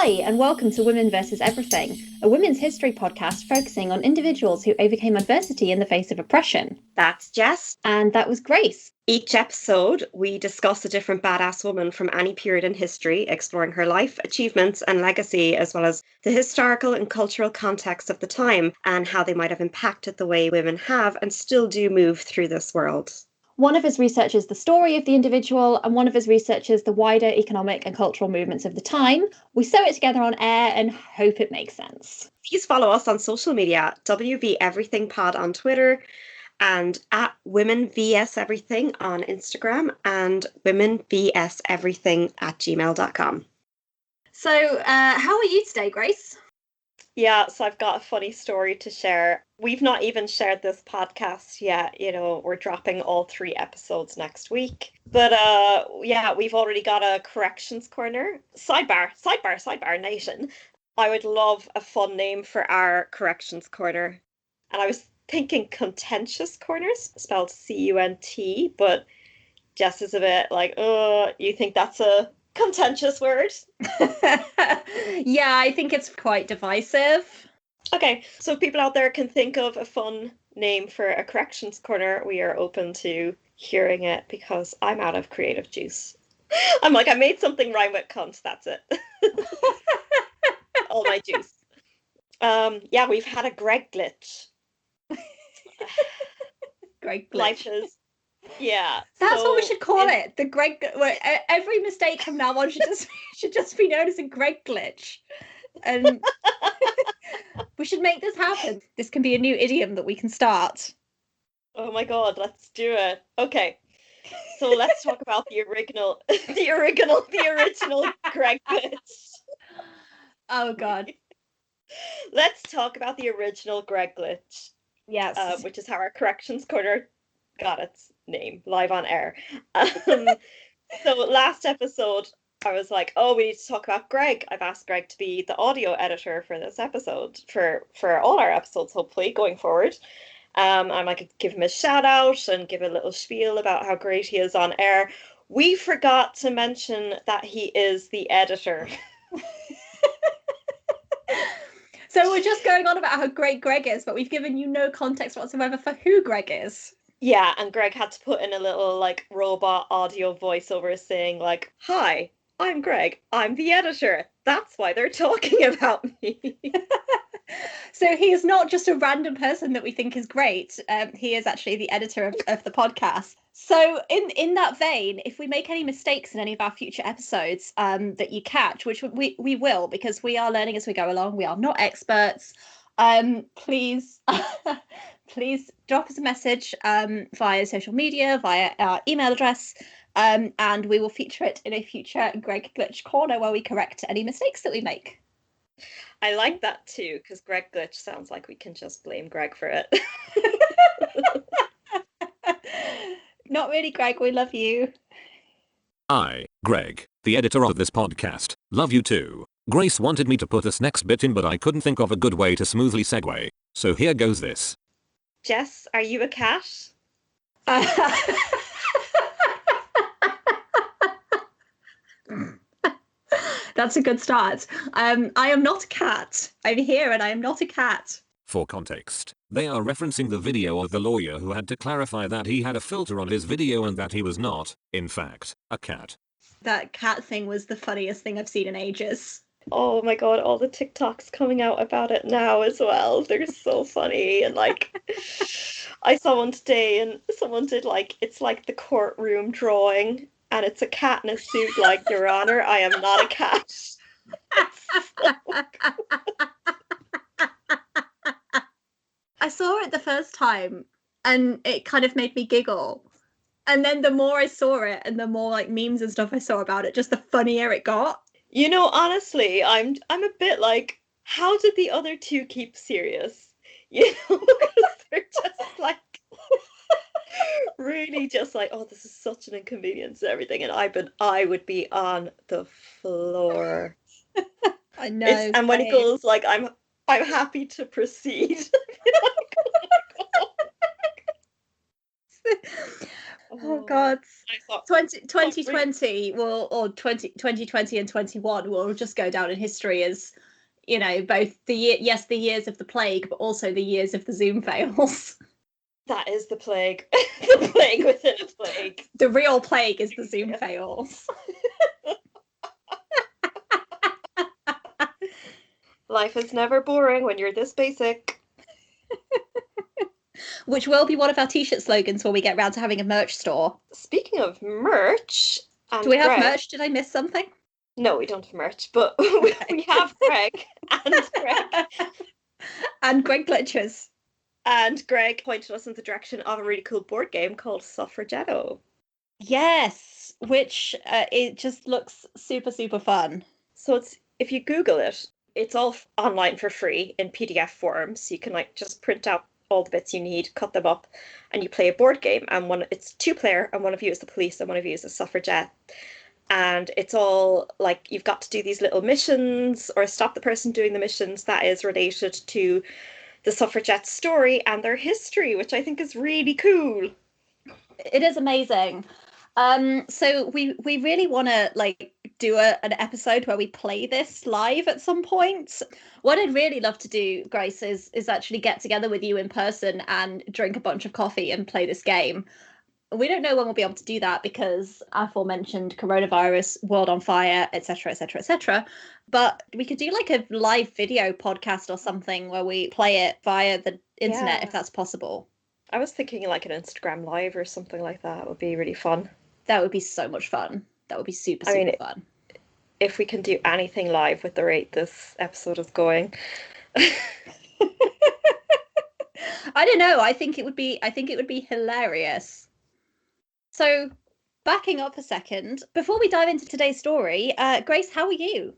Hi, and welcome to Women vs. Everything, a women's history podcast focusing on individuals who overcame adversity in the face of oppression. That's Jess. And that was Grace. Each episode, we discuss a different badass woman from any period in history, exploring her life, achievements, and legacy, as well as the historical and cultural context of the time and how they might have impacted the way women have and still do move through this world. One of us researches the story of the individual, and one of us researches the wider economic and cultural movements of the time. We sew it together on air and hope it makes sense. Please follow us on social media, WV Everything Pod on Twitter, and at Women vs. Everything on Instagram, and Women vs. Everything at gmail.com. So, how are you today, Grace? Yeah, so I've got a funny story to share. We've not even shared this podcast yet. We're dropping all 3 episodes next week. But yeah, we've already got a corrections corner. Sidebar, nation. I would love a fun name for our corrections corner. And I was thinking contentious corners, spelled C-U-N-T, but Jess is a bit like, you think that's a contentious word? Yeah, I think it's quite divisive. Okay, so if people out there can think of a fun name for a corrections corner, we are open to hearing it because I'm out of creative juice. I'm like, I made something rhyme with cunt, that's it. All my juice. Yeah, we've had a Greg glitch. Greg glitch. Life is, yeah. That's what we should call it. The Greg. Every mistake from now on should just be known as a Greg glitch, and we should make this happen. This can be a new idiom that we can start. Oh my god, let's do it. Okay, so let's talk about the original Greg glitch. Oh god. Let's talk about the original Greg glitch. Yes. Which is how our corrections corner got its name, live on air. So last episode, I was like, we need to talk about Greg. I've asked Greg to be the audio editor for this episode, for all our episodes, hopefully, going forward. I might give him a shout out and give a little spiel about how great he is on air. We forgot to mention that he is the editor. So we're just going on about how great Greg is, but we've given you no context whatsoever for who Greg is. Yeah, and Greg had to put in a little robot audio voiceover saying "Hi, I'm Greg. I'm the editor. That's why they're talking about me." So he is not just a random person that we think is great. He is actually the editor of the podcast. So in that vein, if we make any mistakes in any of our future episodes that you catch, which we will, because we are learning as we go along, we are not experts, please please drop us a message via social media, via our email address, and we will feature it in a future Greg Glitch Corner where we correct any mistakes that we make. I like that too, because Greg Glitch sounds like we can just blame Greg for it. Not really, Greg. We love you. I, Greg, the editor of this podcast, love you too. Grace wanted me to put this next bit in, but I couldn't think of a good way to smoothly segue. So here goes this. Jess, are you a cat? That's a good start. I am not a cat. I'm here and I am not a cat. For context, they are referencing the video of the lawyer who had to clarify that he had a filter on his video and that he was not, in fact, a cat. That cat thing was the funniest thing I've seen in ages. Oh my god, all the TikToks coming out about it now as well. They're so funny. And I saw one today and someone did it's like the courtroom drawing. And it's a cat in a suit, Your Honor, I am not a cat. I saw it the first time and it kind of made me giggle. And then the more I saw it and the more memes and stuff I saw about it, just the funnier it got. Honestly, I'm a bit how did the other two keep serious? Because they're just really just this is such an inconvenience and everything, and I would be on the floor. I know. And when he goes I'm happy to proceed. Oh God. I thought 2020 will, or 2020 and 21 will just go down in history as, you know, both the years of the plague, but also the years of the Zoom fails. that is the plague. The plague within a plague. The real plague is the Zoom fails. Life is never boring when you're this basic. Which will be one of our t-shirt slogans when we get round to having a merch store. Speaking of merch, do we have merch? Did I miss something? No, we don't have merch, but we have Greg and Greg. And Greg glitches. And Greg pointed us in the direction of a really cool board game called Suffragetto. Yes, which it just looks super, super fun. So it's, if you Google it, it's all online for free in PDF form. So you can like just print out all the bits you need, cut them up, and you play a board game. And it's 2-player, and one of you is the police and one of you is a suffragette. And it's all like you've got to do these little missions or stop the person doing the missions that is related to the suffragette story and their history, which I think is really cool. It is amazing. So we really want to like do an episode where we play this live at some point. What I'd really love to do, Grace, is actually get together with you in person and drink a bunch of coffee and play this game. We don't know when we'll be able to do that because aforementioned coronavirus, world on fire, etc., etc., etc. But we could do like a live video podcast or something where we play it via the internet, if that's possible. I was thinking like an Instagram live or something like that would be really fun. That would be so much fun. That would be super fun. If we can do anything live with the rate this episode is going. I don't know. I think it would be hilarious. So, backing up a second, before we dive into today's story, Grace, how are you?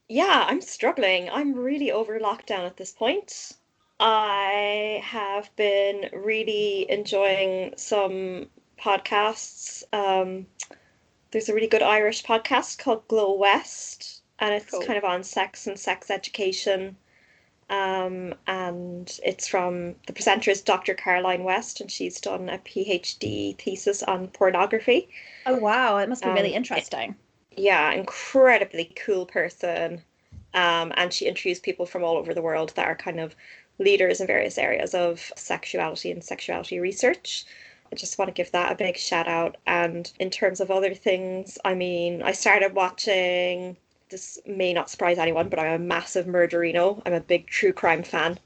Yeah, I'm struggling. I'm really over lockdown at this point. I have been really enjoying some podcasts. There's a really good Irish podcast called Glow West, and it's kind of on sex and sex education. And it's from the presenter is Dr. Caroline West, and she's done a PhD thesis on pornography. Oh wow, it must be really interesting. Yeah, incredibly cool person. And she interviews people from all over the world that are kind of leaders in various areas of sexuality and sexuality research. I just want to give that a big shout out. And in terms of other things, I mean, I started watching, this may not surprise anyone, but I'm a massive murderino. I'm a big true crime fan.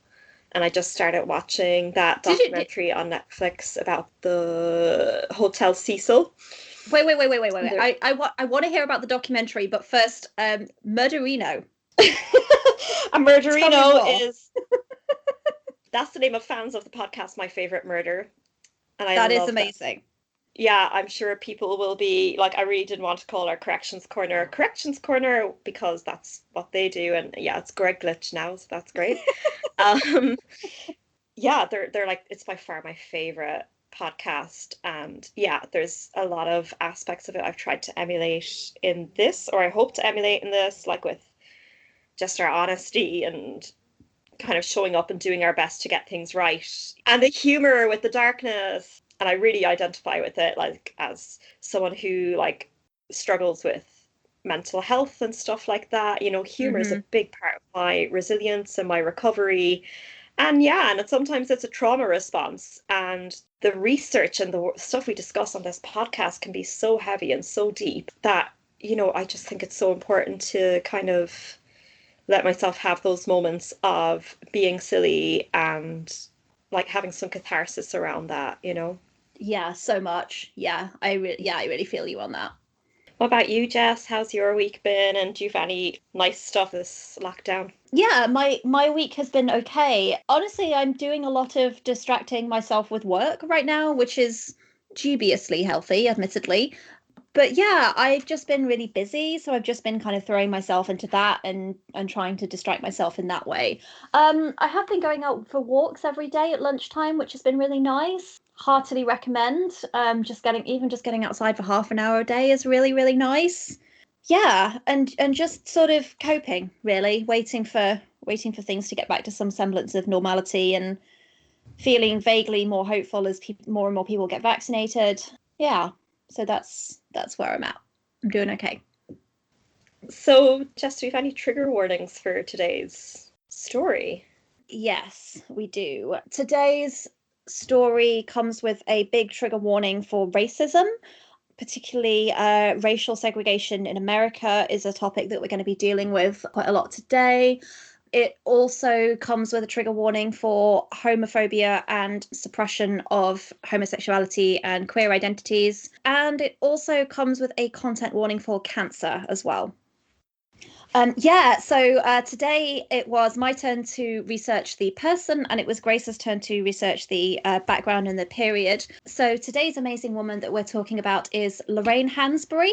And I just started watching that documentary on Netflix about the Hotel Cecil. Wait. I want to hear about the documentary, but first, murderino. A murderino is... That's the name of fans of the podcast, My Favorite Murder. And that is amazing. That. Yeah, I'm sure people will be like, I really didn't want to call our Corrections Corner because that's what they do. And yeah, it's Greg Glitch now, so that's great. Yeah, they're like, it's by far my favorite podcast. And yeah, there's a lot of aspects of it I've tried to emulate in this, or I hope to emulate in this, like with just our honesty and kind of showing up and doing our best to get things right, and the humor with the darkness. And I really identify with it, like as someone who like struggles with mental health and stuff like that. You know, humor is a big part of my resilience and my recovery. And yeah, and sometimes it's a trauma response, and the research and the stuff we discuss on this podcast can be so heavy and so deep that, you know, I just think it's so important to kind of let myself have those moments of being silly and like having some catharsis around that, you know? Yeah, so much. Yeah, I really feel you on that. What about you, Jess? How's your week been? And do you have any nice stuff this lockdown? Yeah, my week has been okay. Honestly, I'm doing a lot of distracting myself with work right now, which is dubiously healthy, admittedly. But yeah, I've just been really busy, so I've just been kind of throwing myself into that and trying to distract myself in that way. I have been going out for walks every day at lunchtime, which has been really nice. Heartily recommend. Just getting outside for half an hour a day is really, really nice. Yeah, and just sort of coping, really, waiting for things to get back to some semblance of normality and feeling vaguely more hopeful as more and more people get vaccinated. Yeah, so that's where I'm at. I'm doing okay. So, Jess, do you have any trigger warnings for today's story? Yes, we do. Today's story comes with a big trigger warning for racism, particularly racial segregation in America is a topic that we're going to be dealing with quite a lot today. It also comes with a trigger warning for homophobia and suppression of homosexuality and queer identities. And it also comes with a content warning for cancer as well. So today it was my turn to research the person, and it was Grace's turn to research the background and the period. So today's amazing woman that we're talking about is Lorraine Hansberry,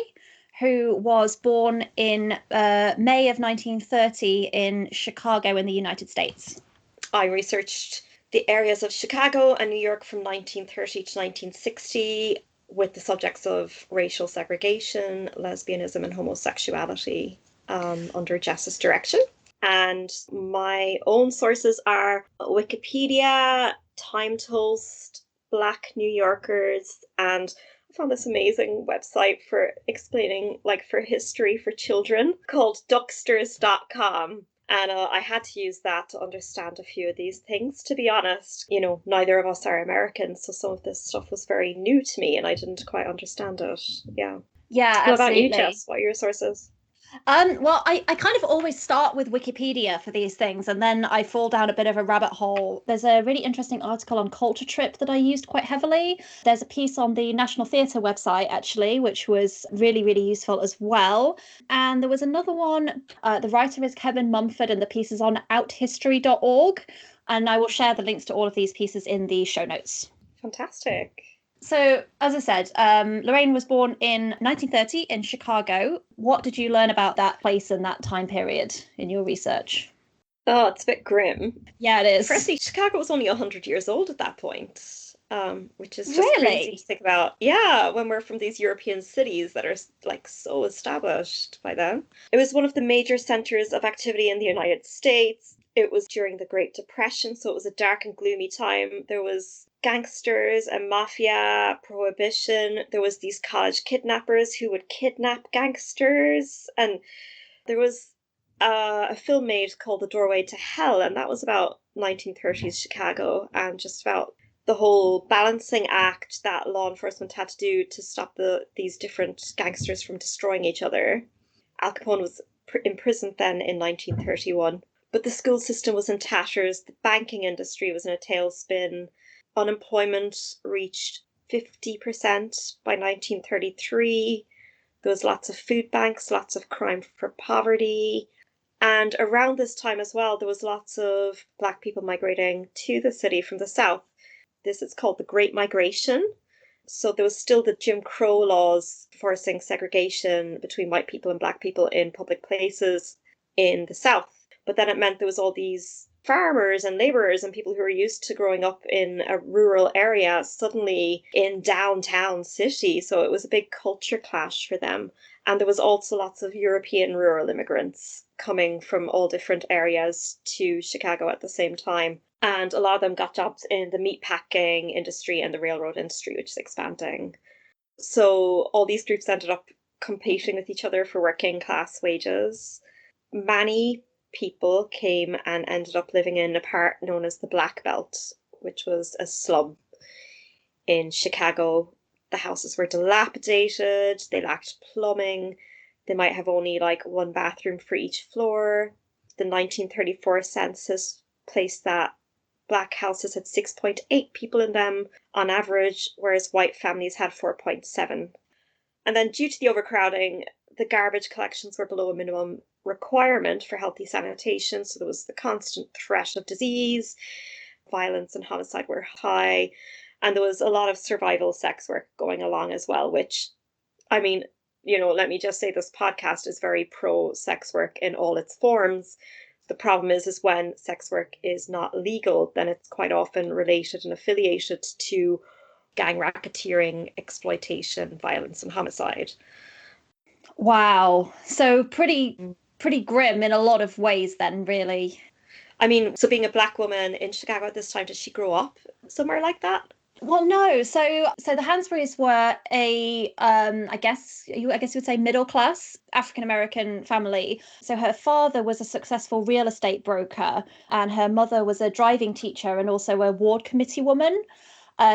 who was born in May of 1930 in Chicago in the United States. I researched the areas of Chicago and New York from 1930 to 1960 with the subjects of racial segregation, lesbianism, and homosexuality. Under Jess's direction. And my own sources are Wikipedia, Time Toast, Black New Yorkers, and I found this amazing website for explaining, like, for history for children called ducksters.com. And I had to use that to understand a few of these things. To be honest, neither of us are Americans, so some of this stuff was very new to me and I didn't quite understand it. Yeah. Yeah, What absolutely. about you, Jess? What are your sources? Well, I kind of always start with Wikipedia for these things, and then I fall down a bit of a rabbit hole. There's a really interesting article on Culture Trip that I used quite heavily. There's a piece on the National Theatre website, actually, which was really, really useful as well. And there was another one. The writer is Kevin Mumford, and the piece is on outhistory.org. And I will share the links to all of these pieces in the show notes. Fantastic. So, as I said, Lorraine was born in 1930 in Chicago. What did you learn about that place and that time period in your research? Oh, it's a bit grim. Yeah, it is. Firstly, Chicago was only 100 years old at that point, which is just Really? crazy to think about. Yeah, when we're from these European cities that are like so established by then. It was one of the major centers of activity in the United States. It was during the Great Depression, so it was a dark and gloomy time. There was gangsters and mafia, prohibition. There was these college kidnappers who would kidnap gangsters, and there was a film made called The Doorway to Hell, and that was about 1930s Chicago and just about the whole balancing act that law enforcement had to do to stop these different gangsters from destroying each other. Al Capone was imprisoned then in 1931. But the school system was in tatters, the banking industry was in a tailspin, unemployment reached 50% by 1933. There was lots of food banks, lots of crime for poverty. And around this time as well, there was lots of Black people migrating to the city from the South. This is called the Great Migration. So there was still the Jim Crow laws forcing segregation between white people and Black people in public places in the South. But then it meant there was all these farmers and laborers and people who were used to growing up in a rural area suddenly in downtown city. So it was a big culture clash for them. And there was also lots of European rural immigrants coming from all different areas to Chicago at the same time. And a lot of them got jobs in the meatpacking industry and the railroad industry, which is expanding. So all these groups ended up competing with each other for working class wages. Many people came and ended up living in a part known as the Black Belt, which was a slum in Chicago. The houses were dilapidated, they lacked plumbing, they might have only like one bathroom for each floor. The 1934 census placed that Black houses had 6.8 people in them on average, whereas white families had 4.7. And then due to the overcrowding, the garbage collections were below a minimum requirement for healthy sanitation. So there was the constant threat of disease, violence and homicide were high. And there was a lot of survival sex work going along as well, which, I mean, let me just say this podcast is very pro sex work in all its forms. The problem is when sex work is not legal, then it's quite often related and affiliated to gang racketeering, exploitation, violence, and homicide. Wow. So pretty grim in a lot of ways then, really. I mean, so being a Black woman in Chicago at this time, did she grow up somewhere like that? Well, no. So the Hansberrys were I guess you would say middle class African American family. So her father was a successful real estate broker, and her mother was a driving teacher and also a ward committee woman.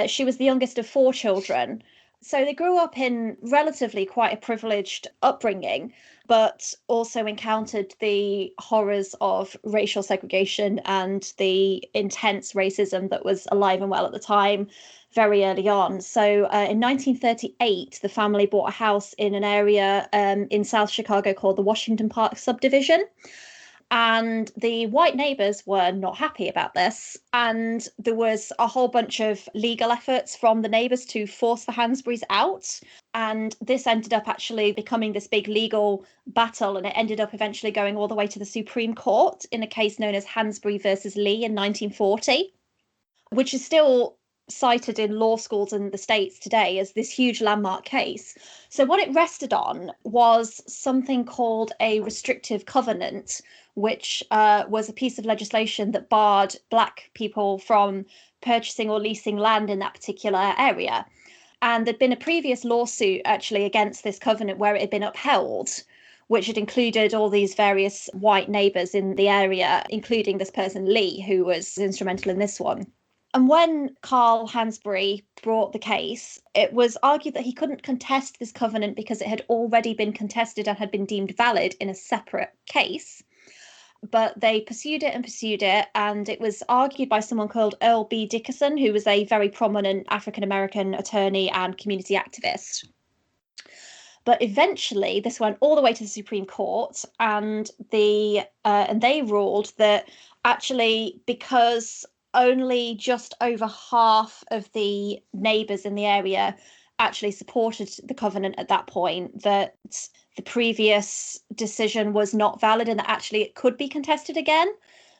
She was the youngest of four children. So they grew up in relatively quite a privileged upbringing, but also encountered the horrors of racial segregation and the intense racism that was alive and well at the time very early on. So in 1938, the family bought a house in an area in South Chicago called the Washington Park subdivision. And the white neighbours were not happy about this. And there was a whole bunch of legal efforts from the neighbours to force the Hansberrys out. And this ended up actually becoming this big legal battle. And it ended up eventually going all the way to the Supreme Court in a case known as Hansberry versus Lee in 1940, which is still cited in law schools in the States today as this huge landmark case. So what it rested on was something called a Restrictive Covenant, which was a piece of legislation that barred Black people from purchasing or leasing land in that particular area. And there'd been a previous lawsuit actually against this covenant where it had been upheld, which had included all these various white neighbours in the area, including this person, Lee, who was instrumental in this one. And when Carl Hansberry brought the case, it was argued that he couldn't contest this covenant because it had already been contested and had been deemed valid in a separate case. But they pursued it, and it was argued by someone called Earl B. Dickerson, who was a very prominent African American attorney and community activist. But eventually, this went all the way to the Supreme Court, and they ruled that actually, because only just over half of the neighbours in the area actually supported the covenant at that point, that the previous decision was not valid and that actually it could be contested again.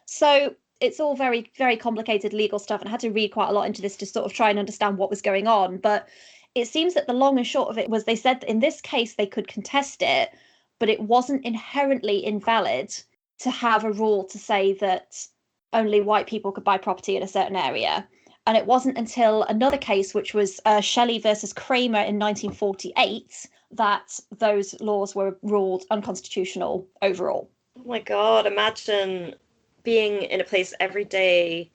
So it's all very, very complicated legal stuff, and I had to read quite a lot into this to sort of try and understand what was going on. But it seems that the long and short of it was they said that in this case they could contest it, but it wasn't inherently invalid to have a rule to say that only white people could buy property in a certain area. And it wasn't until another case, which was Shelley versus Kramer in 1948, that those laws were ruled unconstitutional overall. Oh my God, imagine being in a place every day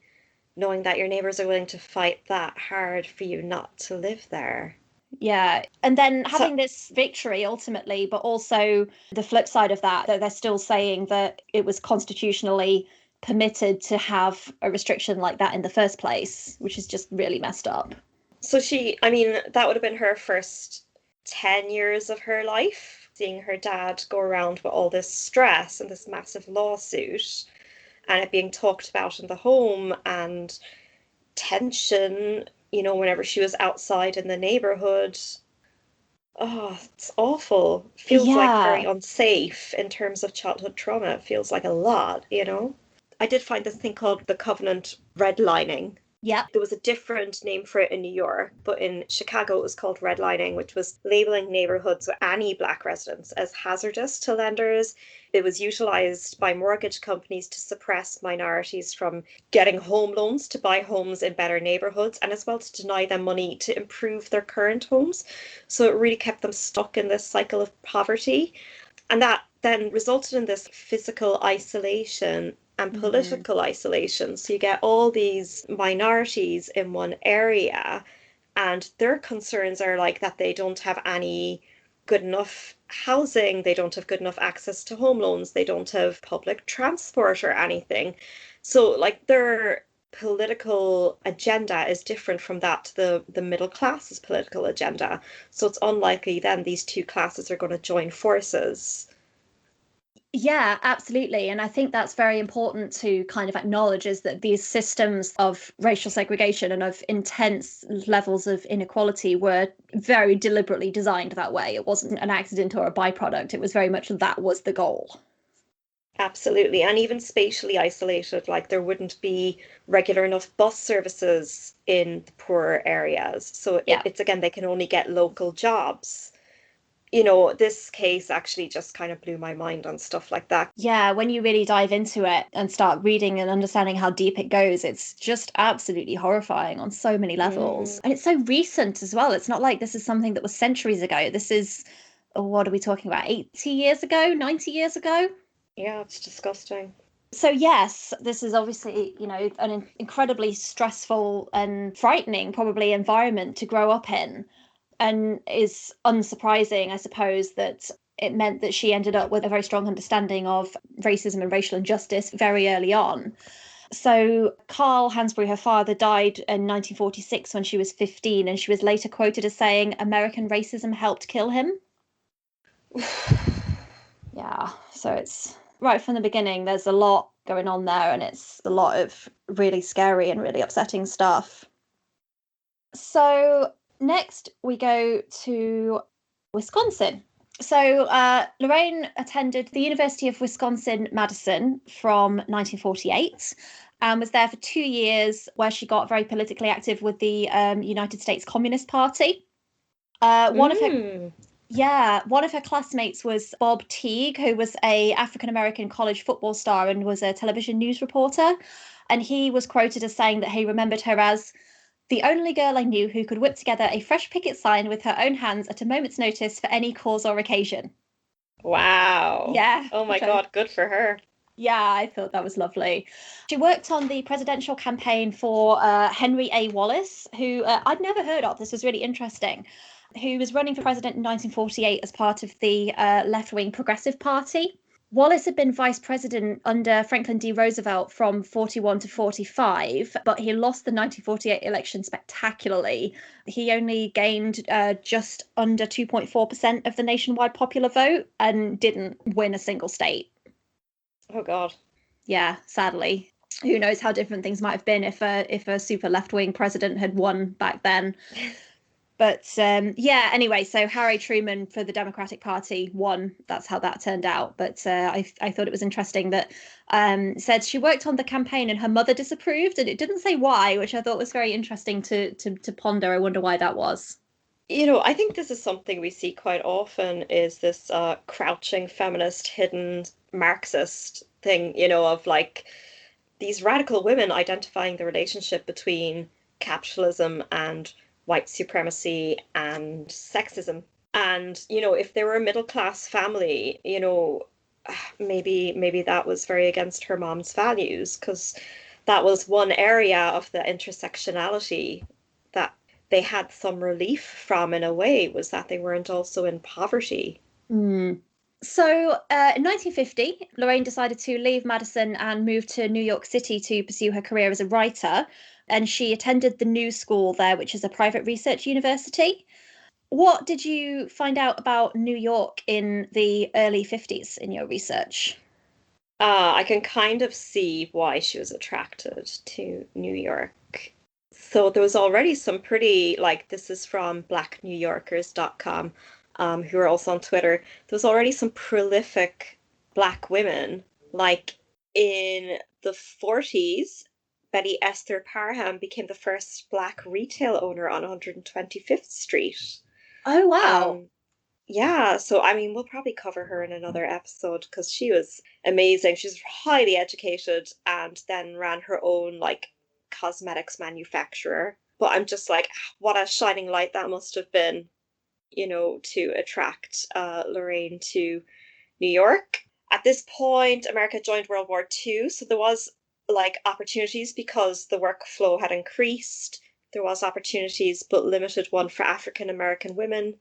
knowing that your neighbours are willing to fight that hard for you not to live there. Yeah. And then having this victory ultimately, but also the flip side of that they're still saying that it was constitutionally permitted to have a restriction like that in the first place, which is just really messed up. So that would have been her first 10 years of her life, seeing her dad go around with all this stress and this massive lawsuit and it being talked about in the home and tension, whenever she was outside in the neighborhood. Oh, it's awful. Feels like very unsafe in terms of childhood trauma. It feels like a lot, I did find this thing called the Covenant Redlining. Yeah. There was a different name for it in New York, but in Chicago it was called redlining, which was labeling neighborhoods with any Black residents as hazardous to lenders. It was utilized by mortgage companies to suppress minorities from getting home loans to buy homes in better neighborhoods, and as well to deny them money to improve their current homes. So it really kept them stuck in this cycle of poverty. And that then resulted in this physical isolation and political isolation. So you get all these minorities in one area, and their concerns are like that they don't have any good enough housing, they don't have good enough access to home loans, they don't have public transport or anything. So like their political agenda is different from that to the middle class's political agenda. So it's unlikely then these two classes are going to join forces. Yeah, absolutely. And I think that's very important to kind of acknowledge, is that these systems of racial segregation and of intense levels of inequality were very deliberately designed that way. It wasn't an accident or a byproduct. It was very much that was the goal. Absolutely. And even spatially isolated, like there wouldn't be regular enough bus services in the poorer areas. So it's again, they can only get local jobs. this case actually just kind of blew my mind on stuff like that. Yeah, when you really dive into it and start reading and understanding how deep it goes, it's just absolutely horrifying on so many levels. And it's so recent as well. It's not like this is something that was centuries ago. This is, what are we talking about, 80 years ago, 90 years ago? Yeah, it's disgusting. So yes, this is obviously, an incredibly stressful and frightening, probably, environment to grow up in, and is unsurprising, I suppose, that it meant that she ended up with a very strong understanding of racism and racial injustice very early on. So Carl Hansbury, her father, died in 1946 when she was 15, and she was later quoted as saying, "American racism helped kill him." Yeah, so it's right from the beginning, there's a lot going on there, and it's a lot of really scary and really upsetting stuff. So next we go to Wisconsin. So Lorraine attended the University of Wisconsin-Madison from 1948 and was there for 2 years, where she got very politically active with the United States Communist Party. One of her classmates was Bob Teague, who was a African-American college football star and was a television news reporter. And he was quoted as saying that he remembered her as the only girl I knew who could whip together a fresh picket sign with her own hands at a moment's notice for any cause or occasion. Wow. Yeah. Oh my God, good for her. Yeah, I thought that was lovely. She worked on the presidential campaign for Henry A. Wallace, who I'd never heard of. This was really interesting. Who was running for president in 1948 as part of the left-wing Progressive Party. Wallace had been vice president under Franklin D. Roosevelt from 41 to 45, but he lost the 1948 election spectacularly. He only gained just under 2.4% of the nationwide popular vote and didn't win a single state. Oh God. Yeah, sadly. Who knows how different things might have been if a super left-wing president had won back then. But anyway, so Harry Truman for the Democratic Party won. That's how that turned out. But I thought it was interesting that said she worked on the campaign and her mother disapproved, and it didn't say why, which I thought was very interesting to ponder. I wonder why that was. I think this is something we see quite often, is this crouching feminist, hidden Marxist thing, of like these radical women identifying the relationship between capitalism and white supremacy and sexism. And, if they were a middle class family, maybe that was very against her mom's values, because that was one area of the intersectionality that they had some relief from, in a way, was that they weren't also in poverty. So in 1950, Lorraine decided to leave Madison and move to New York City to pursue her career as a writer. And she attended the New School there, which is a private research university. What did you find out about New York in the early 50s in your research? I can kind of see why she was attracted to New York. So there was already some pretty, this is from blacknewyorkers.com, who are also on Twitter. There was already some prolific Black women. Like in the 40s, Betty Esther Parham became the first Black retail owner on 125th Street. Oh, wow. Yeah, so I mean, we'll probably cover her in another episode because she was amazing. She's highly educated and then ran her own cosmetics manufacturer. But I'm just like, what a shining light that must have been, to attract Lorraine to New York. At this point, America joined World War II, so there was opportunities because the workflow had increased. There was opportunities, but limited one for African American women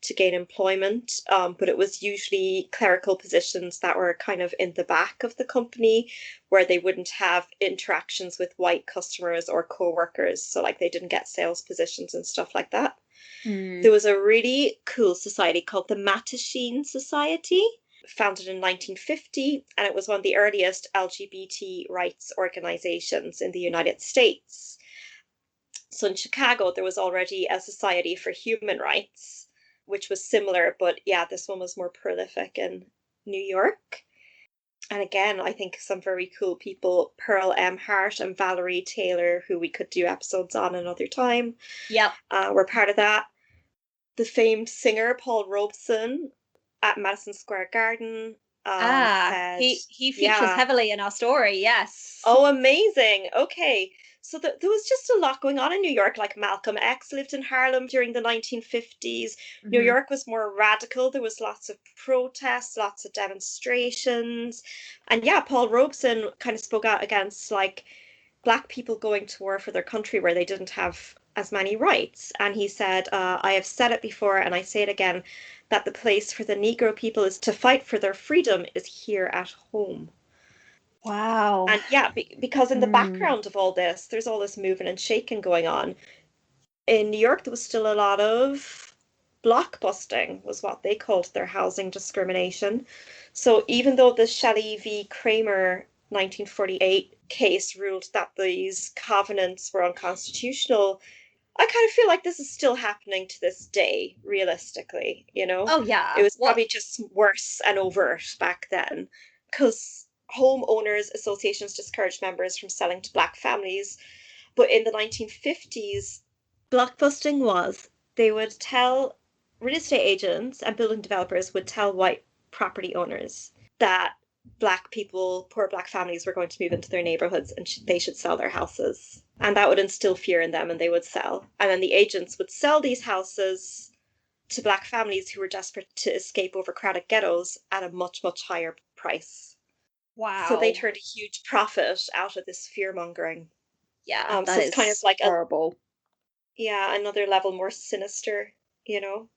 to gain employment, but it was usually clerical positions that were kind of in the back of the company, where they wouldn't have interactions with white customers or co-workers, so they didn't get sales positions and stuff like that. There was a really cool society called the Matashin Society, founded in 1950, and it was one of the earliest LGBT rights organizations in the United States. So in Chicago, there was already a Society for Human Rights, which was similar, but yeah, this one was more prolific in New York. And again, I think some very cool people, Pearl M. Hart and Valerie Taylor, who we could do episodes on another time, Yep. were part of that. the famed singer Paul Robeson at Madison Square Garden said, he features heavily in our story, yes. Oh, amazing. Okay. So there was just a lot going on in New York. Like Malcolm X lived in Harlem during the 1950s. New York was more radical. There was lots of protests, lots of demonstrations. And yeah, Paul Robeson kind of spoke out against like Black people going to war for their country where they didn't have as many rights. And he said, I have said it before and I say it again, that the place for the Negro people is to fight for their freedom is here at home. Wow. And yeah, because in the background of all this, there's all this moving and shaking going on. In New York, there was still a lot of blockbusting, was what they called their housing discrimination. So even though the Shelley v. Kramer 1948 case ruled that these covenants were unconstitutional, I kind of feel like this is still happening to this day, realistically, you know? Oh, yeah. It was probably just worse and overt back then, because homeowners associations discouraged members from selling to Black families. But in the 1950s, blockbusting was they would tell real estate agents and building developers would tell white property owners that Black people, poor Black families were going to move into their neighborhoods and they should sell their houses. And that would instill fear in them and they would sell. And then the agents would sell these houses to Black families who were desperate to escape overcrowded ghettos at a much, much higher price. Wow. So they turned a huge profit out of this fear mongering. Yeah, so it's kind of like horrible. Another level more sinister, you know.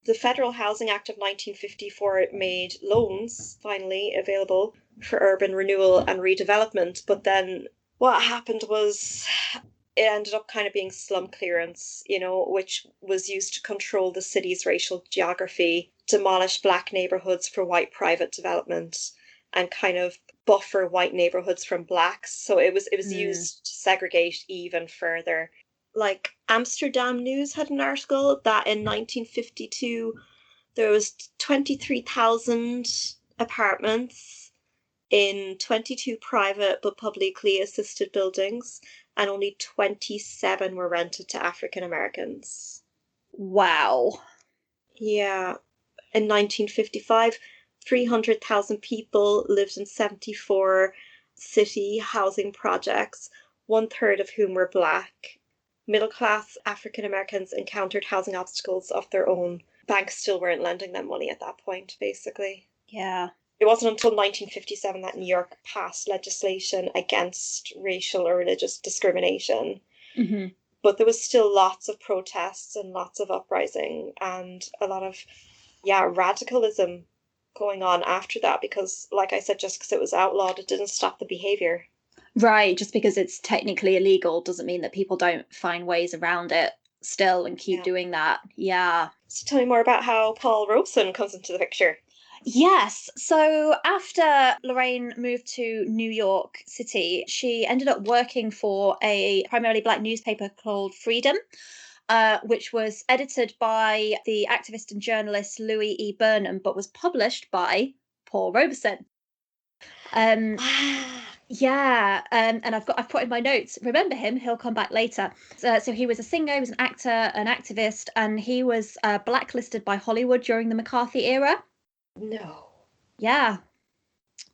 The Federal Housing Act of 1954 made loans finally available for urban renewal and redevelopment, but then what happened was it ended up kind of being slum clearance, you know, which was used to control the city's racial geography, demolish Black neighborhoods for white private development, and kind of buffer white neighborhoods from Blacks. So it was used to segregate even further. Like Amsterdam News had an article that in 1952 there was 23,000 apartments in 22 private but publicly assisted buildings, and only 27 were rented to African Americans. Wow. Yeah. In 1955, 300,000 people lived in 74 city housing projects, 1/3 of whom were Black. Middle-class African Americans encountered housing obstacles of their own. Banks still weren't lending them money at that point, basically. Yeah. It wasn't until 1957 that New York passed legislation against racial or religious discrimination. But there was still lots of protests and lots of uprising and a lot of, radicalism going on after that because, like I said, just because it was outlawed, it didn't stop the behavior. Right, just because it's technically illegal doesn't mean that people don't find ways around it still and keep doing that. Yeah. So tell me more about how Paul Robeson comes into the picture. Yes. So after Lorraine moved to New York City, she ended up working for a primarily Black newspaper called Freedom, which was edited by the activist and journalist Louis E. Burnham, but was published by Paul Robeson. Yeah, and I've put in my notes. Remember him? He'll come back later. So he was a singer, he was an actor, an activist, and he was blacklisted by Hollywood during the McCarthy era. No. Yeah.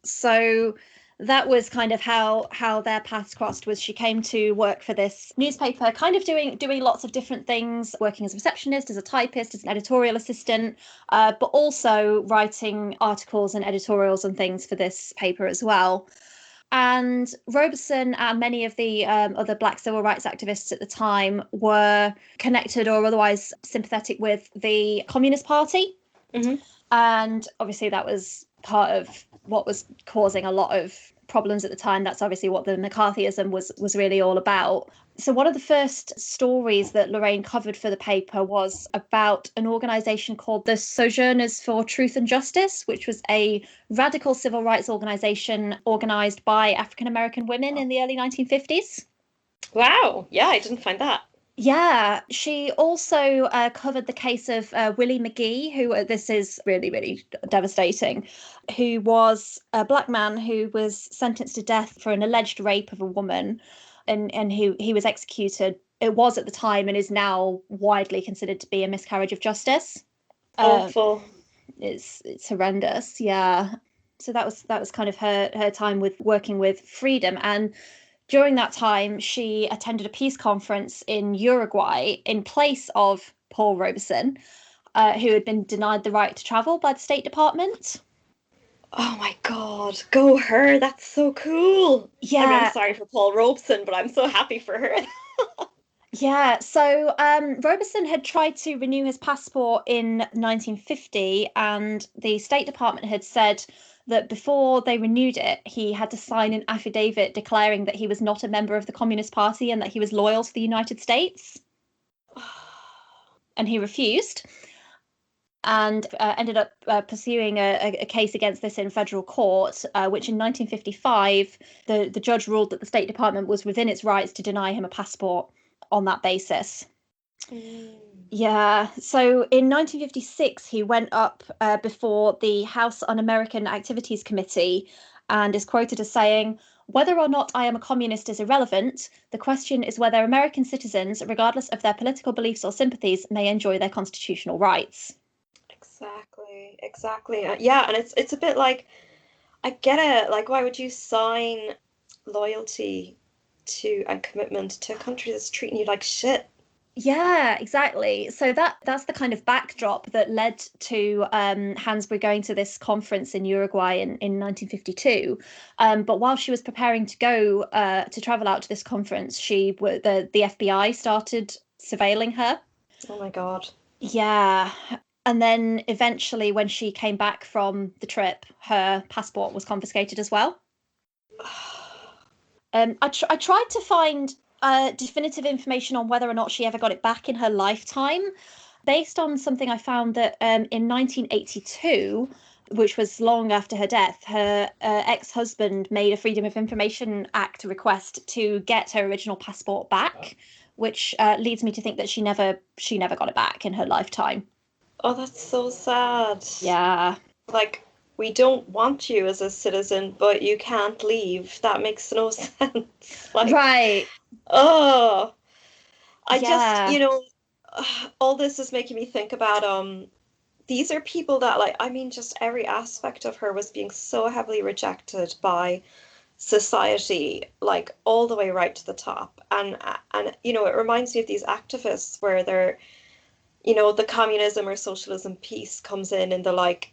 So that was kind of how their paths crossed. Was she came to work for this newspaper, kind of doing lots of different things, working as a receptionist, as a typist, as an editorial assistant, but also writing articles and editorials and things for this paper as well. And Robeson and many of the other Black civil rights activists at the time were connected or otherwise sympathetic with the Communist Party. And obviously that was part of what was causing a lot of problems at the time. That's obviously what the McCarthyism was really all about. So one of the first stories that Lorraine covered for the paper was about an organisation called the Sojourners for Truth and Justice, which was a radical civil rights organisation organised by African American women in the early 1950s. Wow. Yeah, I didn't find that. Yeah, she also covered the case of Willie Mcgee, who this is really, really devastating, who was a Black man who was sentenced to death for an alleged rape of a woman, and he was executed it was at the time and is now widely considered to be a miscarriage of justice. Awful. It's horrendous, yeah. So that was kind of her time with working with freedom. And during that time, she attended a peace conference in Uruguay in place of Paul Robeson, who had been denied the right to travel by the State Department. Oh my God, go her. That's so cool. Yeah. I mean, I'm sorry for Paul Robeson, but I'm so happy for her. Yeah, so Robeson had tried to renew his passport in 1950, and the State Department had said that before they renewed it, he had to sign an affidavit declaring that he was not a member of the Communist Party and that he was loyal to the United States. And he refused, and ended up pursuing a case against this in federal court, which in 1955, the judge ruled that the State Department was within its rights to deny him a passport on that basis. Yeah, so in 1956 he went up before the House Un-American Activities Committee and is quoted as saying, "Whether or not I am a communist is irrelevant. The question is whether American citizens, regardless of their political beliefs or sympathies, may enjoy their constitutional rights." Exactly. Yeah, and it's a bit like, I get it. Like, why would you sign loyalty to and commitment to a country that's treating you like shit? Yeah, exactly. So that's the kind of backdrop that led to Hansbury going to this conference in Uruguay in 1952. But while she was preparing to go to travel out to this conference, the FBI started surveilling her. Oh my God. Yeah. And then eventually, when she came back from the trip, her passport was confiscated as well. I tried to find definitive information on whether or not she ever got it back in her lifetime, based on something I found that in 1982, which was long after her death, her ex-husband made a Freedom of Information Act request to get her original passport back, which leads me to think that she never got it back in her lifetime. Oh, that's so sad. Yeah. Like, we don't want you as a citizen, but you can't leave. That makes no sense. Like, Right. oh, I Yeah. just, all this is making me think about, these are people that, like, I mean, just every aspect of her was being so heavily rejected by society, like all the way right to the top. And it reminds me of these activists where they're, the communism or socialism piece comes in and they're like,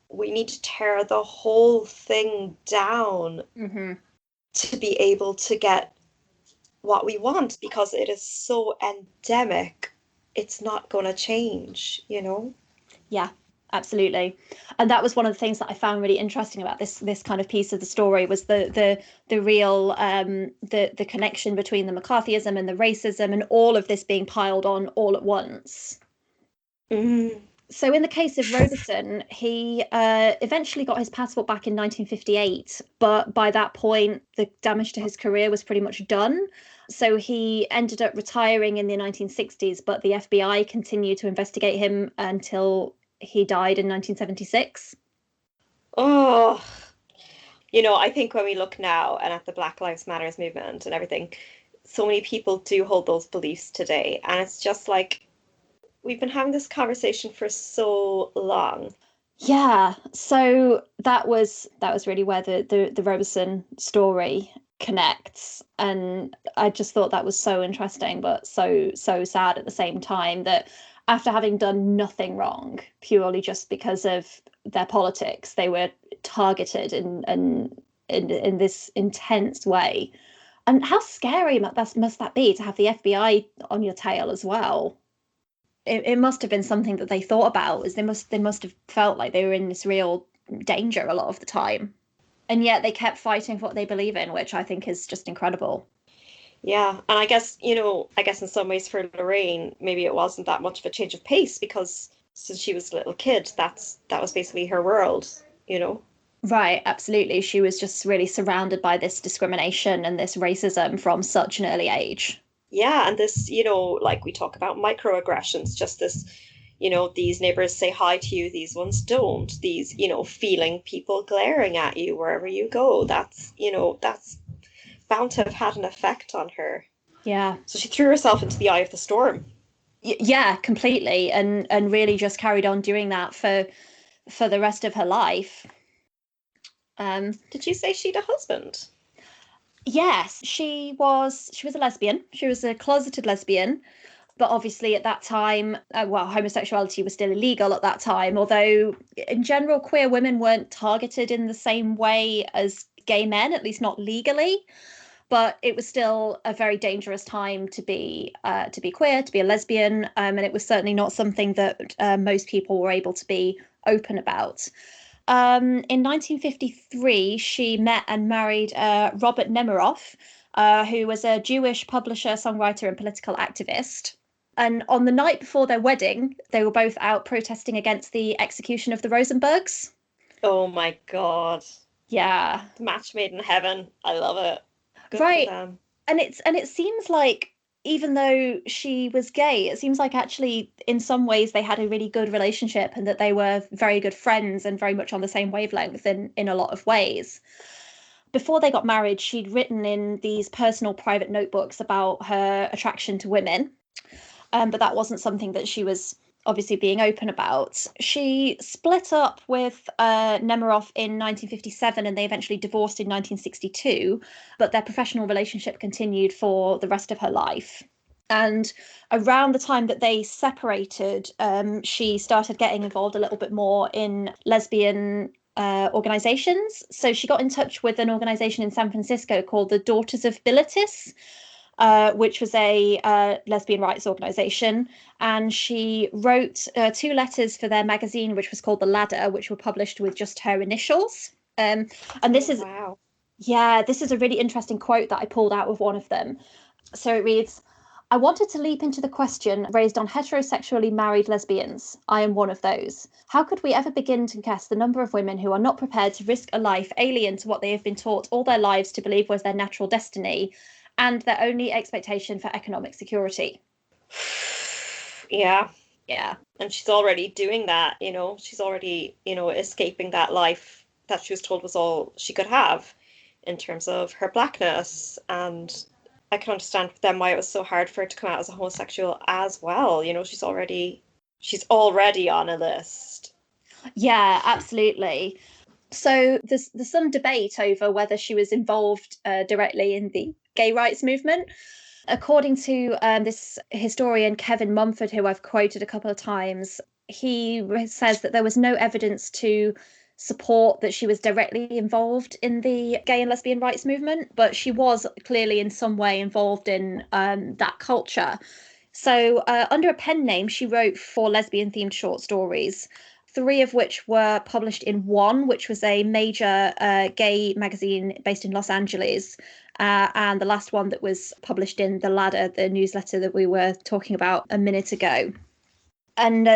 we need to tear the whole thing down to be able to get what we want, because it is so endemic. It's not going to change, Yeah, absolutely. And that was one of the things that I found really interesting about this kind of piece of the story, was the real the connection between the McCarthyism and the racism and all of this being piled on all at once. So in the case of Robeson, he eventually got his passport back in 1958, but by that point, the damage to his career was pretty much done. So he ended up retiring in the 1960s, but the FBI continued to investigate him until he died in 1976. Oh, I think when we look now and at the Black Lives Matters movement and everything, so many people do hold those beliefs today. And it's just like, we've been having this conversation for so long. Yeah, so that was really where the Robeson story connects, and I just thought that was so interesting, but so sad at the same time, that after having done nothing wrong, purely just because of their politics, they were targeted in this intense way. And how scary must that be, to have the FBI on your tail as well? It must have been something that they thought about, as they must have felt like they were in this real danger a lot of the time, and yet they kept fighting for what they believe in, which I think is just incredible. Yeah, and I guess in some ways for Lorraine, maybe it wasn't that much of a change of pace, because since she was a little kid, that was basically her world. Right, absolutely. She was just really surrounded by this discrimination and this racism from such an early age. Yeah, and this, like we talk about microaggressions, just this, these neighbors say hi to you, these ones don't. These, feeling people glaring at you wherever you go. That's bound to have had an effect on her. Yeah. So she threw herself into the eye of the storm. Yeah, completely, and really just carried on doing that for the rest of her life. Did you say she'd a husband? Yes, she was a lesbian. She was a closeted lesbian, but obviously at that time, well, homosexuality was still illegal at that time, although in general queer women weren't targeted in the same way as gay men, at least not legally. But it was still a very dangerous time to be queer, to be a lesbian, and it was certainly not something that most people were able to be open about. In 1953, she met and married Robert Nemiroff, who was a Jewish publisher, songwriter, and political activist. And on the night before their wedding, they were both out protesting against the execution of the Rosenbergs. Oh my God. Yeah. The match made in heaven. I love it. Good for Right. them. And it seems like even though she was gay, it seems like actually in some ways they had a really good relationship and that they were very good friends and very much on the same wavelength in a lot of ways. Before they got married, she'd written in these personal private notebooks about her attraction to women. But that wasn't something that she was obviously being open about. She split up with Nemiroff in 1957 and they eventually divorced in 1962, but their professional relationship continued for the rest of her life. And around the time that they separated, she started getting involved a little bit more in lesbian organizations. So she got in touch with an organization in San Francisco called the Daughters of Bilitis, which was a lesbian rights organization. And she wrote 2 letters for their magazine, which was called The Ladder, which were published with just her initials. And this is, wow. yeah, this is a really interesting quote that I pulled out of one of them. So it reads, I wanted to leap into the question raised on heterosexually married lesbians. I am one of those. How could we ever begin to guess the number of women who are not prepared to risk a life alien to what they have been taught all their lives to believe was their natural destiny and their only expectation for economic security? Yeah. Yeah. And she's already doing that, she's already, escaping that life that she was told was all she could have in terms of her blackness. And I can understand then why it was so hard for her to come out as a homosexual as well. She's already on a list. Yeah, absolutely. So there's some debate over whether she was involved directly in the gay rights movement. According to this historian, Kevin Mumford, who I've quoted a couple of times, he says that there was no evidence to support that she was directly involved in the gay and lesbian rights movement, but she was clearly in some way involved in that culture. So, under a pen name, she wrote 4 lesbian-themed short stories, 3 of which were published in One, which was a major gay magazine based in Los Angeles, and the last one that was published in The Ladder, the newsletter that we were talking about a minute ago. And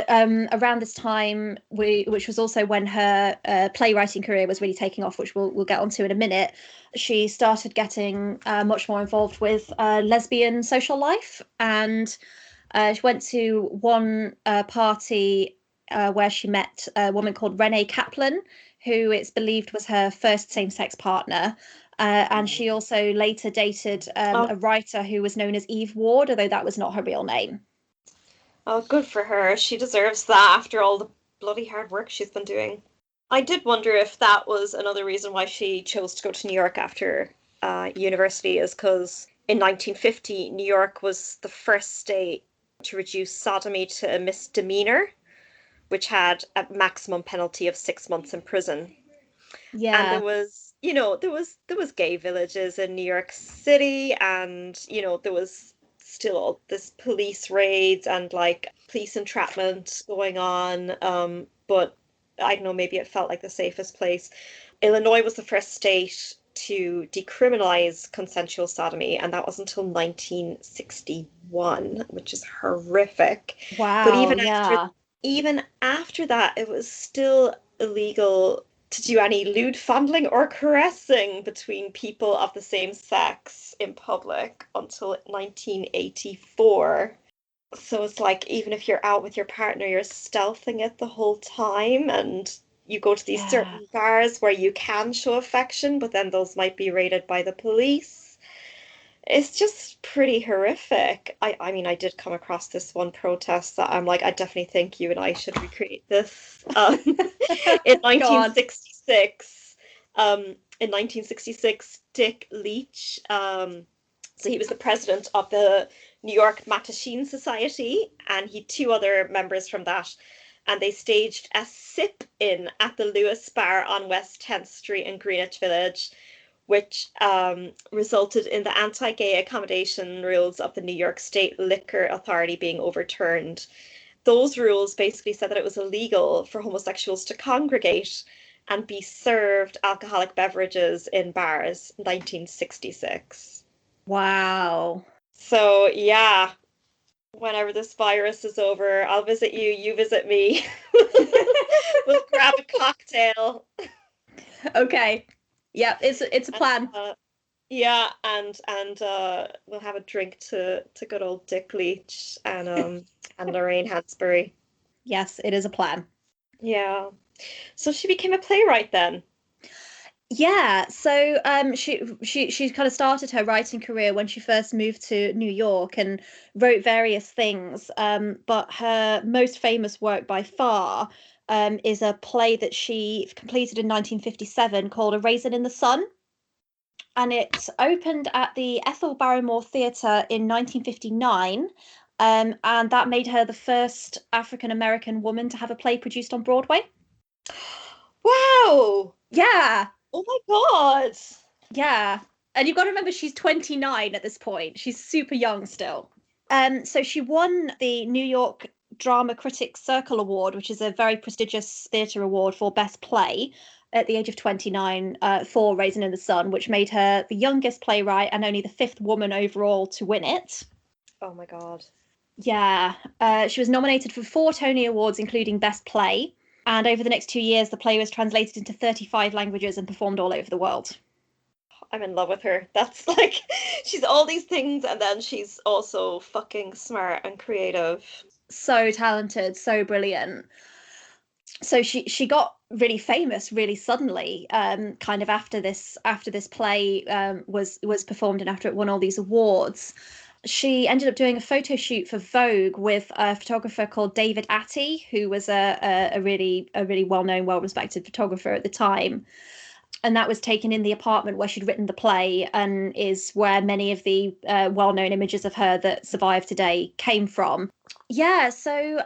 around this time, which was also when her playwriting career was really taking off, which we'll get onto in a minute, she started getting much more involved with lesbian social life. And she went to one party where she met a woman called Renee Kaplan, who it's believed was her first same-sex partner. And she also later dated a writer who was known as Eve Ward, although that was not her real name. Oh, good for her. She deserves that after all the bloody hard work she's been doing. I did wonder if that was another reason why she chose to go to New York after university, is because in 1950, New York was the first state to reduce sodomy to a misdemeanor, which had a maximum penalty of 6 months in prison. Yeah. And there was gay villages in New York City, and there was still all this police raids and like police entrapment going on. But I don't know, maybe it felt like the safest place. Illinois was the first state to decriminalize consensual sodomy, and that was until 1961, which is horrific. But Wow. even after that, it was still illegal to do any lewd fondling or caressing between people of the same sex in public until 1984. So it's like, even if you're out with your partner, you're stealthing it the whole time, and you go to these certain bars where you can show affection, but then those might be raided by the police. It's just pretty horrific. I mean, I did come across this one protest that I'm like, I definitely think you and I should recreate this. In Go on. 1966, in 1966, Dick Leach, so he was the president of the New York Matashin Society, and he had two other members from that, and they staged a sip-in at the Lewis Bar on West 10th Street in Greenwich Village, which resulted in the anti-gay accommodation rules of the New York State Liquor Authority being overturned. Those rules basically said that it was illegal for homosexuals to congregate and be served alcoholic beverages in bars in 1966. Wow. So, yeah, whenever this virus is over, I'll visit you, you visit me. We'll grab a cocktail. Okay. Yeah, it's a plan. Yeah, and we'll have a drink to good old Dick Leach and Lorraine Hansberry. Yes, it is a plan. Yeah. So she became a playwright then. Yeah, so she kind of started her writing career when she first moved to New York and wrote various things. But her most famous work by far is a play that she completed in 1957 called A Raisin in the Sun. And it opened at the Ethel Barrymore Theatre in 1959. And that made her the first African American woman to have a play produced on Broadway. Wow! Yeah. Oh my God! Yeah. And you've got to remember she's 29 at this point. She's super young still. So she won the New York Drama Critics Circle Award, which is a very prestigious theatre award for Best Play, at the age of 29 for Raisin in the Sun, which made her the youngest playwright and only the fifth woman overall to win it. Oh my God. Yeah. She was nominated for 4 Tony Awards, including Best Play. And over the next 2 years, the play was translated into 35 languages and performed all over the world. I'm in love with her. That's like, she's all these things, and then she's also fucking smart and creative. So talented, so brilliant. So she got really famous really suddenly, kind of after this play was performed and after it won all these awards. She ended up doing a photo shoot for Vogue with a photographer called David Atty, who was a really well-known, well-respected photographer at the time. And that was taken in the apartment where she'd written the play, and is where many of the well-known images of her that survive today came from. Yeah, so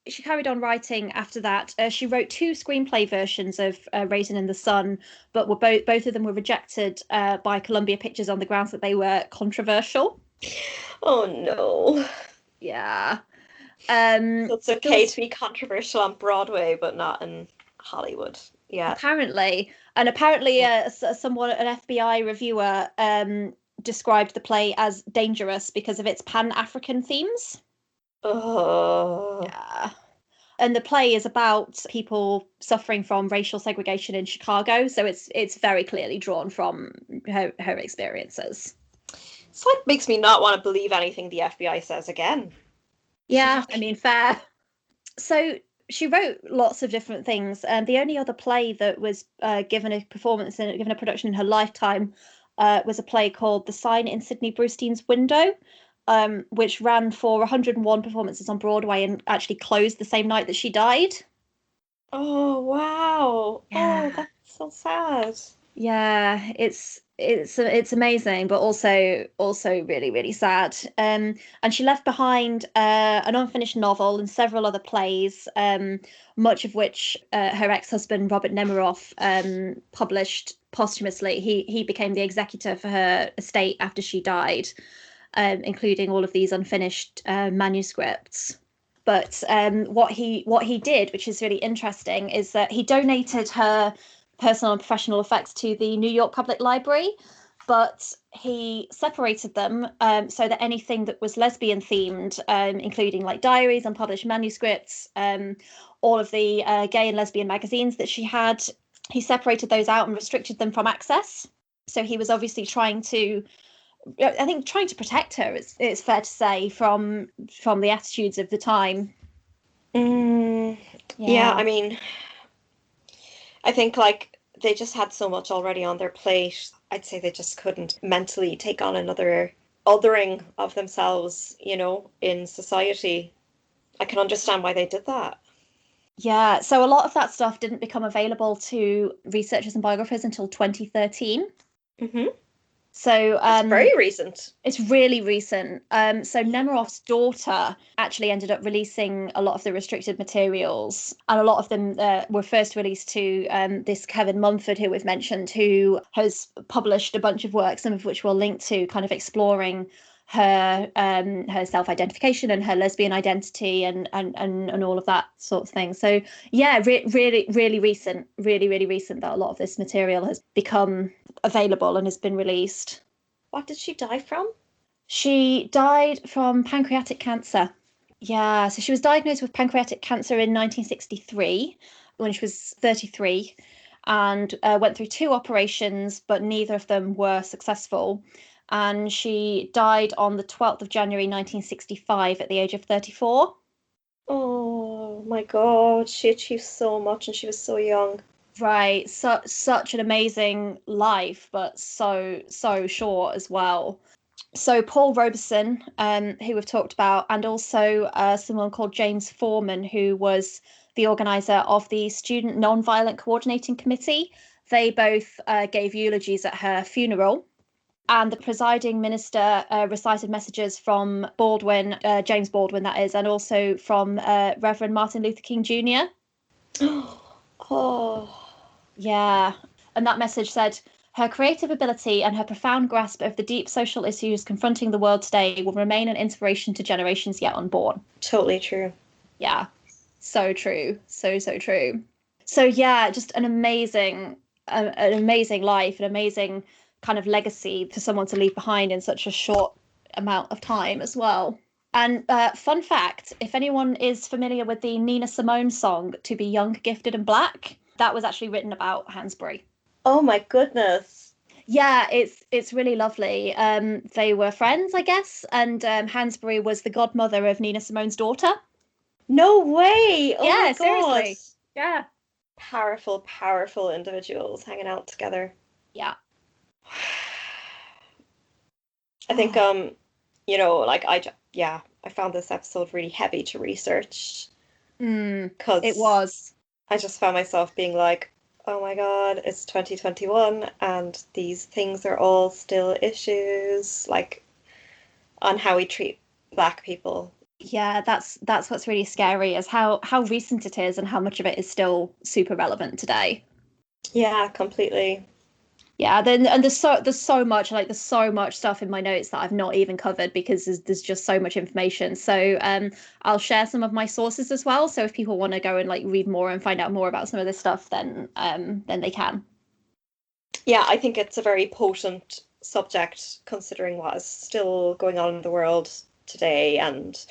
she carried on writing after that. She wrote 2 screenplay versions of Raisin in the Sun, but were both of them were rejected by Columbia Pictures on the grounds that they were controversial. Oh no. Yeah. So it's okay to be controversial on Broadway, but not in Hollywood. Yeah. Apparently, someone, an FBI reviewer, described the play as dangerous because of its Pan-African themes. Oh. Yeah. And the play is about people suffering from racial segregation in Chicago, so it's very clearly drawn from her experiences. It's like makes me not want to believe anything the FBI says again. Yeah, I mean, fair. So she wrote lots of different things, and the only other play that was given a production in her lifetime was a play called The Sign in Sidney Brewsteen's Window, which ran for 101 performances on Broadway and actually closed the same night that she died. Oh wow! Yeah. Oh, that's so sad. Yeah, it's amazing, but also really, really sad. And she left behind an unfinished novel and several other plays, much of which her ex-husband Robert Nemiroff published posthumously. He became the executor for her estate after she died, including all of these unfinished manuscripts. But what he did, which is really interesting, is that he donated her personal and professional effects to the New York Public Library, but he separated them so that anything that was lesbian themed, including like diaries, unpublished manuscripts, all of the gay and lesbian magazines that she had, he separated those out and restricted them from access. So he was obviously trying to protect her, it's fair to say, from the attitudes of the time. Yeah, I mean, I think like they just had so much already on their plate. I'd say they just couldn't mentally take on another othering of themselves, in society. I can understand why they did that. Yeah, so a lot of that stuff didn't become available to researchers and biographers until 2013. Mm-hmm. So It's very recent. It's really recent. So Nemirov's daughter actually ended up releasing a lot of the restricted materials, and a lot of them were first released to this Kevin Mumford, who we've mentioned, who has published a bunch of works, some of which we'll link to, kind of exploring her self-identification and her lesbian identity and all of that sort of thing. So yeah, really recent, really recent that a lot of this material has become available and has been released. What did she die from? She died from pancreatic cancer. Yeah, so she was diagnosed with pancreatic cancer in 1963 when she was 33, and went through 2 operations, but neither of them were successful. And she died on the 12th of January 1965 at the age of 34. Oh my God, she achieved so much and she was so young. Right, such an amazing life, but so short as well. So Paul Robeson, who we've talked about, and also someone called James Foreman, who was the organizer of the Student Nonviolent Coordinating Committee. They both gave eulogies at her funeral. And the presiding minister recited messages from Baldwin, James Baldwin, that is, and also from Reverend Martin Luther King Jr. Oh. Yeah. And that message said, her creative ability and her profound grasp of the deep social issues confronting the world today will remain an inspiration to generations yet unborn. Totally true. Yeah. So true. So true. So yeah, just an amazing life, an amazing kind of legacy for someone to leave behind in such a short amount of time as well. And fun fact, if anyone is familiar with the Nina Simone song, To Be Young, Gifted and Black, that was actually written about Hansbury. Oh my goodness. Yeah, it's really lovely. They were friends, I guess, and Hansbury was the godmother of Nina Simone's daughter. No way. Oh Yeah, my God. seriously. Yeah. Powerful individuals hanging out together. Yeah. I think I found this episode really heavy to research because It was. I just found myself being like, oh my God, it's 2021 and these things are all still issues, like on how we treat Black people. Yeah, that's what's really scary, is how recent it is and how much of it is still super relevant today. Yeah, completely. Yeah, then and there's so much, like there's so much stuff in my notes that I've not even covered because there's just so much information. So I'll share some of my sources as well. So if people want to go and like read more and find out more about some of this stuff, then they can. Yeah, I think it's a very potent subject considering what is still going on in the world today and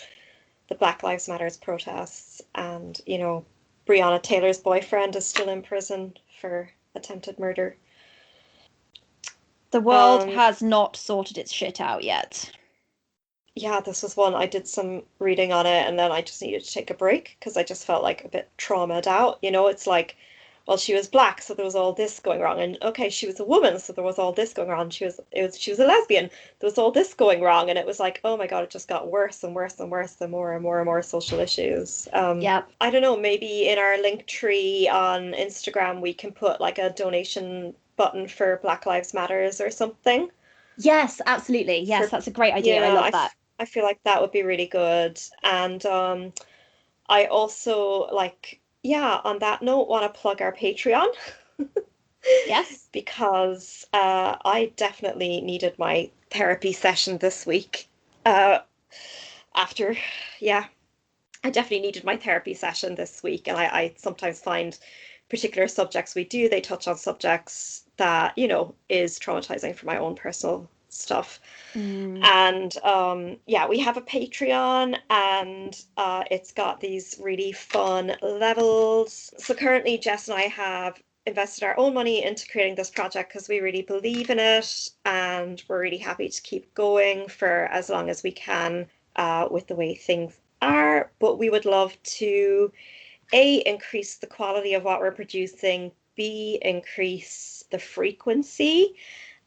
the Black Lives Matters protests, and Breonna Taylor's boyfriend is still in prison for attempted murder. The world has not sorted its shit out yet. Yeah, this was one I did some reading on it and then I just needed to take a break because I just felt like a bit traumatized out. It's like, well, she was Black, so there was all this going wrong, and okay, she was a woman, so there was all this going wrong. She was a lesbian, there was all this going wrong, and it was like, oh my God, it just got worse and worse and worse, and more social issues. Yeah. I don't know, maybe in our link tree on Instagram we can put like a donation button for Black Lives Matters or something. Yes, absolutely. Yes, that's a great idea. Yeah, I love that. I feel like that would be really good. And I also on that note, want to plug our Patreon. Yes. Because I definitely needed my therapy session this week. I definitely needed my therapy session this week. And I sometimes find particular subjects we do, they touch on subjects that, is traumatizing for my own personal stuff. And we have a Patreon, and it's got these really fun levels. So currently Jess and I have invested our own money into creating this project because we really believe in it, and we're really happy to keep going for as long as we can with the way things are. But we would love to increase the quality of what we're producing, B, increase the frequency,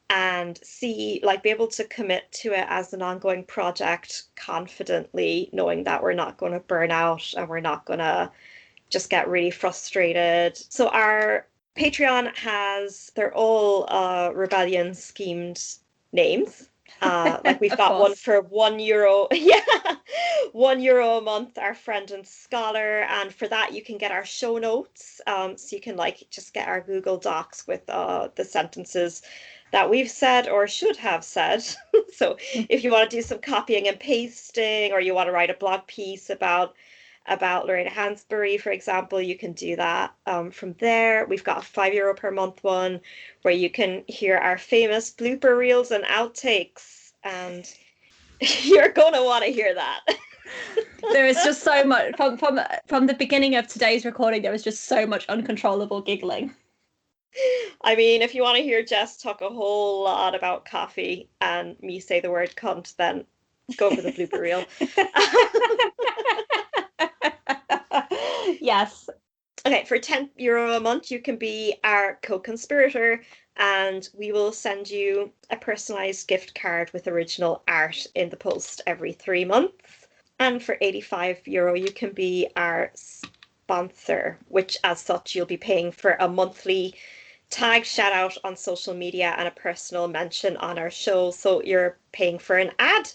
and C, like be able to commit to it as an ongoing project confidently, knowing that we're not going to burn out and we're not going to just get really frustrated. So our Patreon they're all rebellion schemed names. Like we've got one for €1. Yeah, €1 a month, our friend and scholar. And for that, you can get our show notes. So you can like just get our Google Docs with the sentences that we've said or should have said. So if you want to do some copying and pasting, or you want to write a blog piece about Lorraine Hansberry, for example, you can do that from there. We've got a €5 per month one where you can hear our famous blooper reels and outtakes, and you're going to want to hear that. There is just so much from the beginning of today's recording. There was just so much uncontrollable giggling. I mean, if you want to hear Jess talk a whole lot about coffee and me say the word cunt, then go for the blooper reel. Yes. Okay, for €10 a month, you can be our co-conspirator, and we will send you a personalized gift card with original art in the post every 3 months. And for €85, you can be our sponsor, which as such, you'll be paying for a monthly tag shout out on social media and a personal mention on our show. So you're paying for an ad.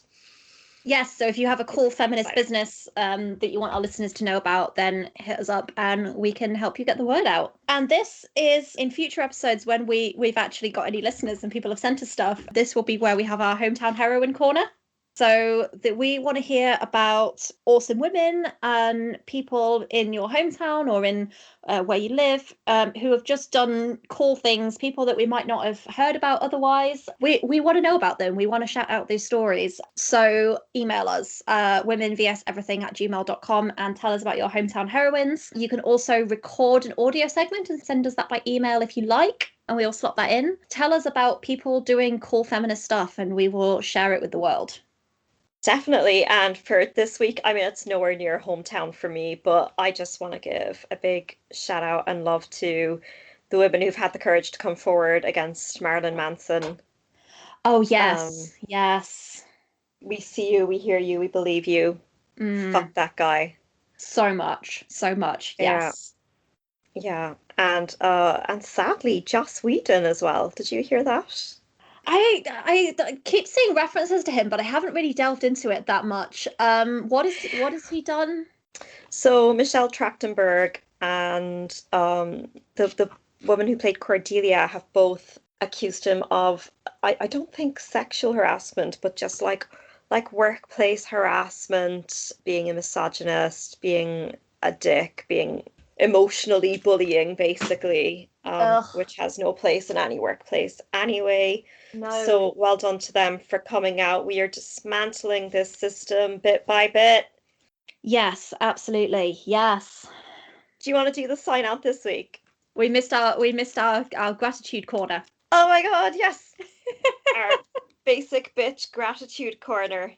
Yes, so if you have a cool feminist business that you want our listeners to know about, then hit us up and we can help you get the word out. And this is in future episodes when we've actually got any listeners and people have sent us stuff. This will be where we have our hometown heroine corner. So that we want to hear about awesome women and people in your hometown or in where you live who have just done cool things, people that we might not have heard about otherwise. We want to know about them. We want to shout out these stories. So email us womenvseverything@gmail.com and tell us about your hometown heroines. You can also record an audio segment and send us that by email if you like, and we'll slot that in. Tell us about people doing cool feminist stuff and we will share it with the world. Definitely. And for this week, I mean, it's nowhere near hometown for me, but I just want to give a big shout out and love to the women who've had the courage to come forward against Marilyn Manson. Oh, yes. Yes. We see you, we hear you, we believe you. Fuck that guy. So much. Yes. Yeah. And sadly, Joss Whedon as well. Did you hear that? I keep seeing references to him, but I haven't really delved into it that much. What has he done? So Michelle Trachtenberg and the woman who played Cordelia have both accused him of, I don't think sexual harassment, but just like workplace harassment, being a misogynist, being a dick, being emotionally bullying, basically, which has no place in any workplace anyway. No. So well done to them for coming out. We are dismantling this system bit by bit. Yes, absolutely. Yes. Do you want to do the sign out this week? We missed our gratitude corner. Oh my god, yes. Our basic bitch gratitude corner.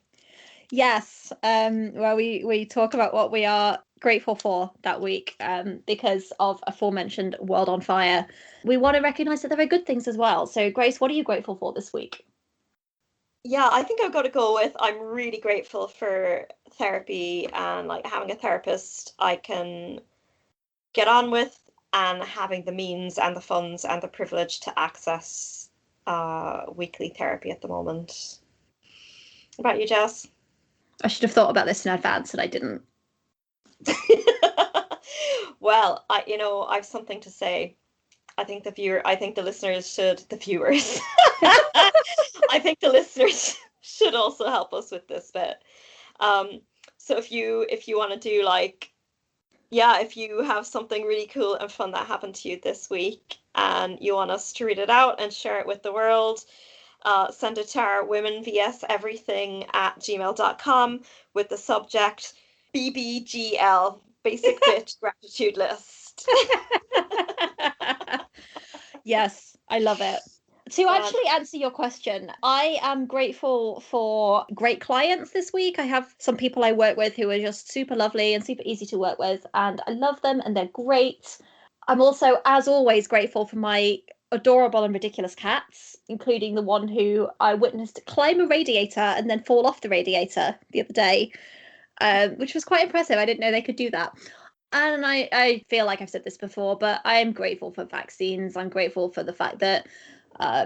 Yes. Where we talk about what we are grateful for that week because of aforementioned World on Fire. We want to recognize that there are good things as well. So Grace, what are you grateful for this week? Yeah, I think I've got to go with I'm really grateful for therapy and like having a therapist I can get on with and having the means and the funds and the privilege to access weekly therapy at the moment. What about you, Jess? I should have thought about this in advance and I didn't. Well, I have something to say. I think the listeners the viewers. I think the listeners should also help us with this bit. So if you want to do if you have something really cool and fun that happened to you this week and you want us to read it out and share it with the world, send it to our womenvseverything@gmail.com with the subject BBGL, Basic Bitch Gratitude List. Yes, I love it. To actually answer your question, I am grateful for great clients this week. I have some people I work with who are just super lovely and super easy to work with, and I love them and they're great. I'm also, as always, grateful for my adorable and ridiculous cats, including the one who I witnessed climb a radiator and then fall off the radiator the other day, which was quite impressive. I didn't know they could do that. And I feel like I've said this before, but I am grateful for vaccines. I'm grateful for the fact that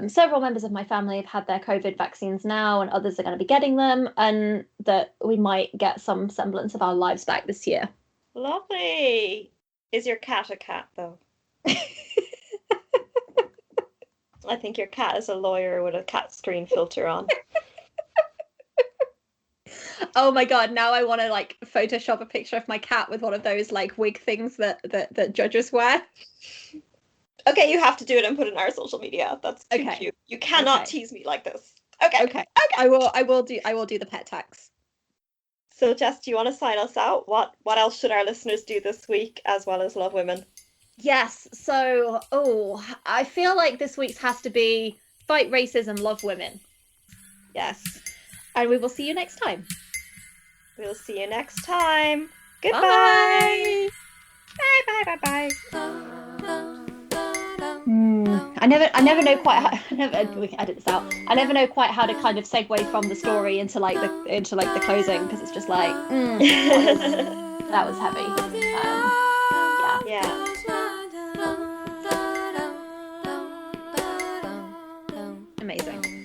several members of my family have had their COVID vaccines now, and others are going to be getting them, and that we might get some semblance of our lives back this year. Lovely. Is your cat a cat, though? I think your cat is a lawyer with a cat screen filter on. Oh my god, now I want to like Photoshop a picture of my cat with one of those like wig things that judges wear. Okay, you have to do it and put it in our social media. That's too cute. You cannot tease me like this. Okay. I will do the pet tax. So Jess, do you want to sign us out? What else should our listeners do this week as well as love women? Yes, so I feel like this week's has to be fight racism, love women. Yes. And we will see you next time. We'll see you next time. Goodbye. Bye. Bye. I never know quite how we can edit this out. I never know quite how to kind of segue from the story into the closing, because it's just like that was heavy. Yeah. Amazing.